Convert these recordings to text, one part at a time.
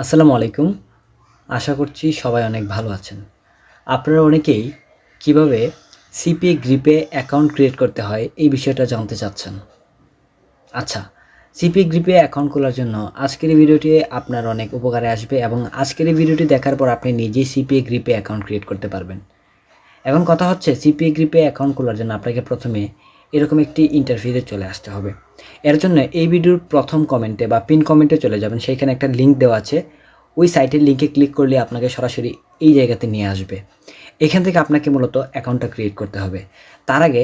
আসসালামু আলাইকুম। আশা করছি সবাই অনেক ভালো আছেন। আপনারা অনেকেই কিভাবে সিপিএ গ্রিপে অ্যাকাউন্ট ক্রিয়েট করতে হয় এই বিষয়টা জানতে চাচ্ছেন। আচ্ছা, সিপিএ গ্রিপে অ্যাকাউন্ট খোলার জন্য আজকের এই ভিডিওটি আপনার অনেক উপকারে আসবে এবং আজকের এই ভিডিওটি দেখার পর আপনি নিজেই সিপিএ গ্রিপে অ্যাকাউন্ট ক্রিয়েট করতে পারবেন। এখন কথা হচ্ছে সিপিএ গ্রিপে অ্যাকাউন্ট খোলার জন্য আপনাকে প্রথমে এরকম একটি ইন্টারফেসে চলে আসতে হবে। এর জন্য এই ভিডিওর প্রথম কমেন্টে বা পিন কমেন্টে চলে যাবেন, সেইখানে একটা লিঙ্ক দেওয়া আছে। ওই সাইটের লিঙ্কে ক্লিক করলে আপনাকে সরাসরি এই জায়গাতে নিয়ে আসবে। এখান থেকে আপনাকে মূলত অ্যাকাউন্টটা ক্রিয়েট করতে হবে। তার আগে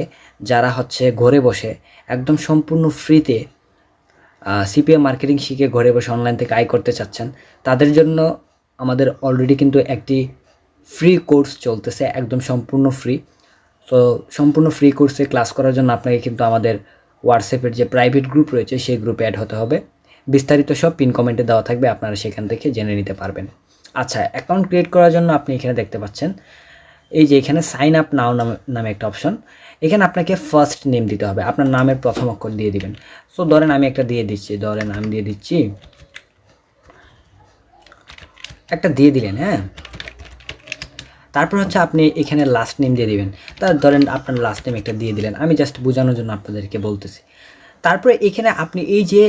যারা ঘরে বসে একদম সম্পূর্ণ ফ্রিতে সিপিএ মার্কেটিং শিখে ঘরে বসে অনলাইন থেকে আয় করতে চাচ্ছেন, তাদের জন্য আমাদের অলরেডি কিন্তু একটি ফ্রি কোর্স চলতেছে, একদম সম্পূর্ণ ফ্রি। সো সম্পূর্ণ ফ্রি কোর্সে ক্লাস করার জন্য আপনাকে কিন্তু আমাদের হোয়াটসঅ্যাপের যে প্রাইভেট গ্রুপ রয়েছে সেই গ্রুপে অ্যাড হতে হবে। বিস্তারিত সব পিন কমেন্টে দেওয়া থাকবে, আপনারা সেখান থেকে জেনে নিতে পারবেন। আচ্ছা, অ্যাকাউন্ট ক্রিয়েট করার জন্য আপনি এখানে দেখতে পাচ্ছেন এই যে এখানে সাইন আপ নাও নামে একটা অপশন। এখানে আপনাকে ফার্স্ট নেম দিতে হবে, আপনার নামের প্রথম অক্ষর দিয়ে দিবেন। সো ধরেন আমি একটা দিয়ে দিচ্ছি, আমি দিয়ে দিচ্ছি একটা দিয়ে দিলেন, হ্যাঁ। তারপর আপনি এখানে লাস্ট নেম দিয়ে দিবেন। ধরেন আপনার লাস্ট নেম একটা দিয়ে দিলেন, আমি জাস্ট বোঝানোর জন্য আপনাদেরকে বলতেছি। তারপরে এখানে আপনি এই যে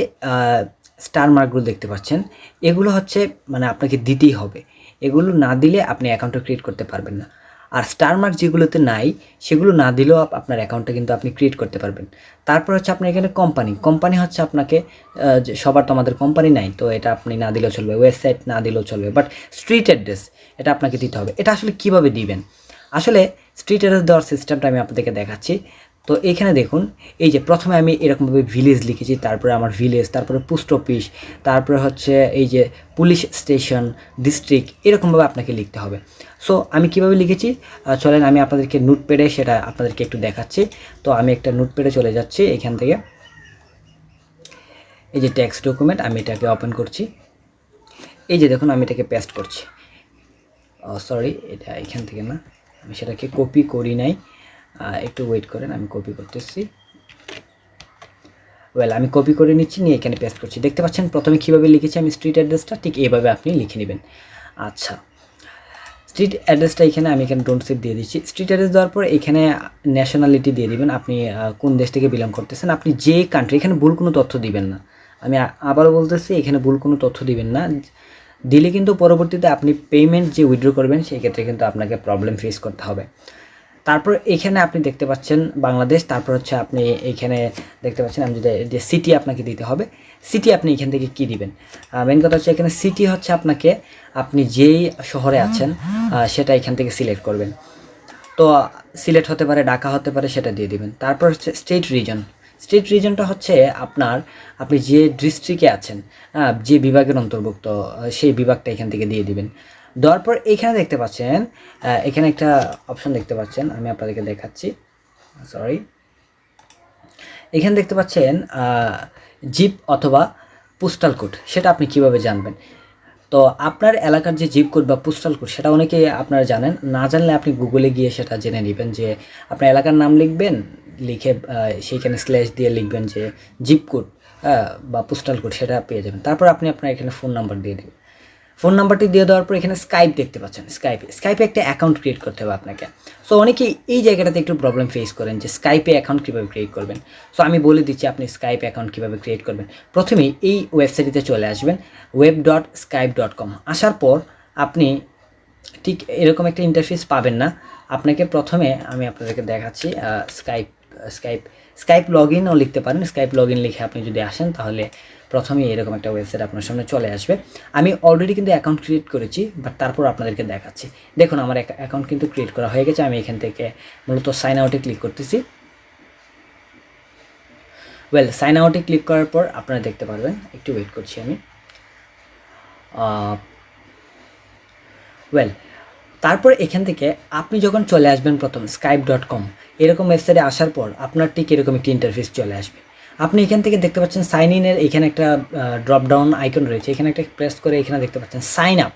স্টার মার্কগুলো দেখতে পাচ্ছেন, এগুলো মানে আপনাকে দিতেই হবে। এগুলো না দিলে আপনি অ্যাকাউন্টটা ক্রিয়েট করতে পারবেন না। আর স্টার মার্ক যেগুলোতে নাই সেগুলো না দিলেও আপনার অ্যাকাউন্টটা কিন্তু আপনি ক্রিয়েট করতে পারবেন। তারপর আপনার এখানে কোম্পানি আপনাকে সবার তো আমাদের কোম্পানি নাই, তো এটা আপনি না দিলেও চলবে, ওয়েবসাইট না দিলেও চলবে, বাট স্ট্রিট অ্যাড্রেস এটা আপনাকে দিতে হবে। এটা আসলে কীভাবে দিবেন? আসলে স্ট্রিট অ্যাড্রেস দেওয়ার সিস্টেমটা আমি আপনাদেরকে দেখাচ্ছি। তো এখানে দেখুন, এই যে প্রথমে আমি এরকমভাবে ভিলেজ লিখেছি, তারপরে আমার ভিলেজ, তারপরে পোস্ট অফিস, তারপরে এই যে পুলিশ স্টেশন, ডিস্ট্রিক্ট, এরকমভাবে আপনাকে লিখতে হবে। সো আমি কিভাবে লিখেছি চলেন আমি আপনাদেরকে নোটপ্যাডে সেটা আপনাদেরকে একটু দেখাচ্ছি। তো আমি একটা নোটপ্যাডে চলে যাচ্ছি, এখান থেকে এই যে টেক্সট ডকুমেন্ট, আমি এটাকে ওপেন করছি। এই যে দেখুন, আমি এটাকে পেস্ট করছি। সরি, এটা এখান থেকে না, আমি সেটাকে কপি করি নাই, একটু ওয়েট করেন, আমি কপি করতেছি। আমি কপি করে নিচ্ছি, নিয়ে এখানে পেস্ট করছি। দেখতে পাচ্ছেন প্রথমে কীভাবে লিখেছি আমি স্ট্রিট অ্যাড্রেসটা, ঠিক এইভাবে আপনি লিখে নেবেন। আচ্ছা, স্ট্রিট অ্যাড্রেসটা আমি এখানে ডোন্ট সেভ দিয়ে দিচ্ছি। স্ট্রিট অ্যাড্রেস দেওয়ার পর এখানে ন্যাশনালিটি দিয়ে দিবেন, আপনি কোন দেশ থেকে বিলং করতেছেন, আপনি যে কান্ট্রি, এখানে ভুল কোনো তথ্য দিবেন না। আমি আবারও বলতেছি, এখানে ভুল কোনো তথ্য দিবেন না। দিলে কিন্তু পরবর্তীতে আপনি পেমেন্ট যে উইথড্র করবেন সেই ক্ষেত্রে কিন্তু আপনাকে প্রবলেম ফেস করতে হবে। তারপর এখানে আপনি দেখতে পাচ্ছেন বাংলাদেশ, তারপর আপনি এখানে দেখতে পাচ্ছেন আমি যদি যে সিটি আপনাকে দিতে হবে, সিটি আপনি এখান থেকে কি দিবেন। মেন কথা এখানে সিটি আপনাকে আপনি যেই শহরে আছেন সেটা এখান থেকে সিলেক্ট করবেন। তো সিলেক্ট হতে পারে, ঢাকা হতে পারে, সেটা দিয়ে দিবেন। তারপর স্টেট রিজনটা আপনি যে ডিস্ট্রিক্টে আছেন, যে বিভাগের অন্তর্ভুক্ত, সেই বিভাগটা এখান থেকে দিয়ে দিবেন। দেওয়ার পর এখানে দেখতে পাচ্ছেন, এখানে একটা অপশন দেখতে পাচ্ছেন, আমি আপনাদেরকে দেখাচ্ছি। সরি, এখানে দেখতে পাচ্ছেন জিপ অথবা পোস্টাল কোড, সেটা আপনি কিভাবে জানবেন? তো আপনার এলাকার যে জিপ কোড বা পোস্টাল কোড সেটা অনেকেই আপনারা জানেন, না জানলে আপনি গুগলে গিয়ে সেটা জেনে নেবেন। যে আপনার এলাকার নাম লিখবেন, লিখে সেইখানে স্ল্যাশ দিয়ে লিখবেন যে জিপ কোড বা পোস্টাল কোড, সেটা পেয়ে যাবেন। তারপর আপনি আপনার এখানে ফোন নাম্বার দিয়ে দেবেন। ফোন নাম্বারটি দিয়ে দেওয়ার পর এখানে স্কাইপ দেখতে পাচ্ছেন, স্কাইপে একটা অ্যাকাউন্ট ক্রিয়েট করতে হবে আপনাকে। সো অনেকেই এই জায়গাটাতে একটু প্রবলেম ফেস করেন যে স্কাইপে অ্যাকাউন্ট কীভাবে ক্রিয়েট করবেন। সো আমি বলে দিচ্ছি আপনি স্কাইপ অ্যাকাউন্ট কীভাবে ক্রিয়েট করবেন। প্রথমেই এই ওয়েবসাইটে চলে আসবেন, web.skype.com। আসার পর আপনি ঠিক এরকম একটা ইন্টারফেস পাবেন না। আপনাকে প্রথমে আমি আপনাদেরকে দেখাচ্ছি, স্কাইপ লগ ইনও লিখতে পারেন। স্কাইপ লগ ইন লিখে আপনি যদি আসেন তাহলে প্রথমেই এরকম একটা ওয়েবসাইট আপনার সামনে চলে আসবে। আমি অলরেডি কিন্তু অ্যাকাউন্ট ক্রিয়েট করেছি, বাট তারপর আপনাদেরকে দেখাচ্ছি। দেখুন আমার অ্যাকাউন্ট কিন্তু ক্রিয়েট করা হয়ে গেছে। আমি এখান থেকে মূলত সাইন আউটে ক্লিক করতেছি। সাইন আউটে ক্লিক করার পর আপনারা দেখতে পারবেন, একটু ওয়েট করছি আমি। তারপর এখান থেকে আপনি যখন চলে আসবেন প্রথম skype.com, এরকম ওয়েবসাইটে আসার পর আপনার ঠিক এরকম একটি ইন্টারফেস চলে আসবে। আপনি এখান থেকে দেখতে পাচ্ছেন সাইন ইনের এখানে একটা ড্রপ ডাউন আইকন রয়েছে, এখানে একটা প্রেস করে এখানে দেখতে পাচ্ছেন সাইন আপ।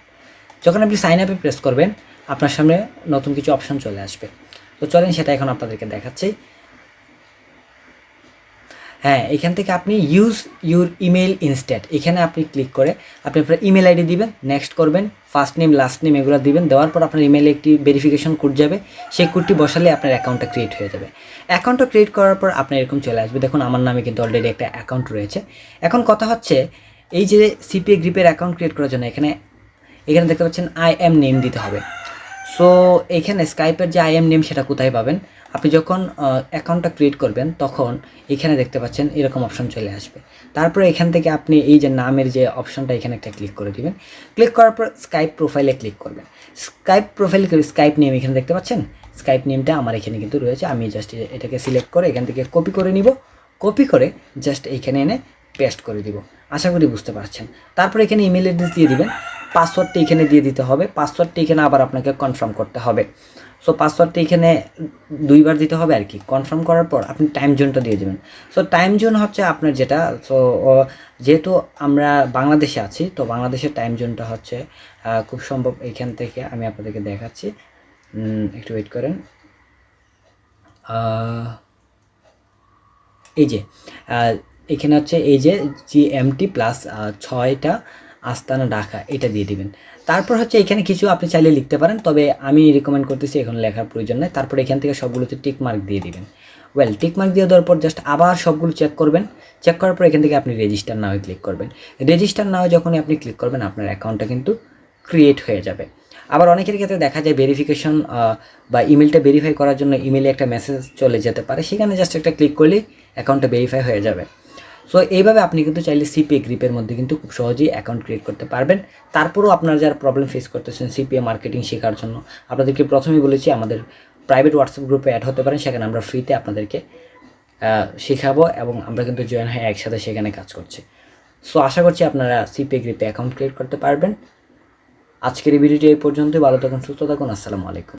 যখন আপনি সাইন আপে প্রেস করবেন আপনার সামনে নতুন কিছু অপশন চলে আসবে। তো চলেন সেটা এখন আপনাদেরকে দেখাচ্ছি। হ্যাঁ, এখান থেকে আপনি ইউজ ইউর ইমেল ইনস্ট্যান্ট এখানে আপনি ক্লিক করে আপনি আপনার ইমেল আইডি দিবেন, নেক্সট করবেন, ফার্স্ট নেম লাস্ট নেম এগুলো দিবেন। দেওয়ার পর আপনার ইমেলে একটি ভেরিফিকেশন কোড যাবে, সেই কোডটি বসালে আপনার অ্যাকাউন্টটা ক্রিয়েট হয়ে যাবে। অ্যাকাউন্টটা ক্রিয়েট করার পর আপনার এরকম চলে আসবে, দেখুন আমার নামে কিন্তু অলরেডি একটা অ্যাকাউন্ট রয়েছে। এখন কথা হচ্ছে এই যে সিপিএ গ্রিপের অ্যাকাউন্ট ক্রিয়েট করার জন্য এখানে দেখতে পাচ্ছেন আই এম নেম দিতে হবে। সো এখানে স্কাইপের যে আই এম নেম সেটা কোথায় পাবেন? আপনি যখন অ্যাকাউন্টটা ক্রিয়েট করবেন তখন এখানে দেখতে পাচ্ছেন এরকম অপশন চলে আসবে। তারপরে এখান থেকে আপনি এই যে নামের যে অপশনটা এখানে একটা ক্লিক করে দিবেন। ক্লিক করার পর স্কাইপ প্রোফাইলে ক্লিক করবেন। স্কাইপ প্রোফাইল স্কাইপ নেম এখানে দেখতে পাচ্ছেন, স্কাইপ নেমটা আমার এখানে কিন্তু রয়েছে। আমি জাস্ট এটাকে সিলেক্ট করে এখান থেকে কপি করে নিব, কপি করে জাস্ট এইখানে এনে পেস্ট করে দিব। আশা করি বুঝতে পারছেন। তারপরে এখানে ইমেল অ্যাড্রেস দিয়ে দিবেন, পাসওয়ার্ডটা এখানে দিয়ে দিতে হবে। পাসওয়ার্ডটা এখানে আবার আপনাকে কনফার্ম করতে হবে। সো পাসওয়ার্ডটা এখানে 2 বার দিতে হবে আর কি। কনফার্ম করার পর আপনি টাইম জোনটা দিয়ে দেবেন। সো টাইম জোন হচ্ছে আপনার যেটা, সো যেহেতু আমরা বাংলাদেশে আছি, তো বাংলাদেশের টাইম জোনটা হচ্ছে খুব সম্ভব এখান থেকে আমি আপনাদেরকে দেখাচ্ছি, একটু ওয়েট করেন। এই যে এখানে হচ্ছে এই যে জিএমটি প্লাস 6টা আস্তানা ঢাকা, এটা দিয়ে দিবেন। তারপর হচ্ছে এখানে কিছু আপনি চাইলে লিখতে পারেন, তবে আমি রিকমেন্ড করতেছি এখন লেখার প্রয়োজন নেই। তারপর এখান থেকে সবগুলোতে টিক মার্ক দিয়ে দিবেন। ওয়েল, টিক মার্ক দিয়ে দেওয়ার পর জাস্ট আবার সবগুলো চেক করবেন। চেক করার পর এখান থেকে আপনি রেজিস্টার নাও ক্লিক করবেন। রেজিস্টার নাও যখনই আপনি ক্লিক করবেন আপনার অ্যাকাউন্টটা কিন্তু ক্রিয়েট হয়ে যাবে। আবার অনেকের ক্ষেত্রে দেখা যায় ভেরিফিকেশন বা ইমেলটা ভেরিফাই করার জন্য ইমেলে একটা মেসেজ চলে যেতে পারে, সেখানে জাস্ট একটা ক্লিক করলেই অ্যাকাউন্টটা ভেরিফাই হয়ে যাবে। সো এইভাবে আপনি কিন্তু চাইলে সিপিএ গ্রিপের মধ্যে কিন্তু খুব সহজেই অ্যাকাউন্ট ক্রিয়েট করতে পারবেন। তারপরেও আপনারা যারা প্রবলেম ফেস করতেছেন সিপিএ মার্কেটিং শেখার জন্য, আপনাদেরকে প্রথমেই বলেছি আমাদের প্রাইভেট হোয়াটসঅ্যাপ গ্রুপে অ্যাড হতে পারেন, সেখানে আমরা ফ্রিতে আপনাদেরকে শেখাবো এবং আমরা কিন্তু জয়েন হয়ে একসাথে সেখানে কাজ করছি। সো আশা করছি আপনারা সিপিএ গ্রিপে অ্যাকাউন্ট ক্রিয়েট করতে পারবেন। আজকের এই ভিডিওটি এই পর্যন্তই। ভালো থাকুন, সুস্থ থাকুন, আসসালামু আলাইকুম।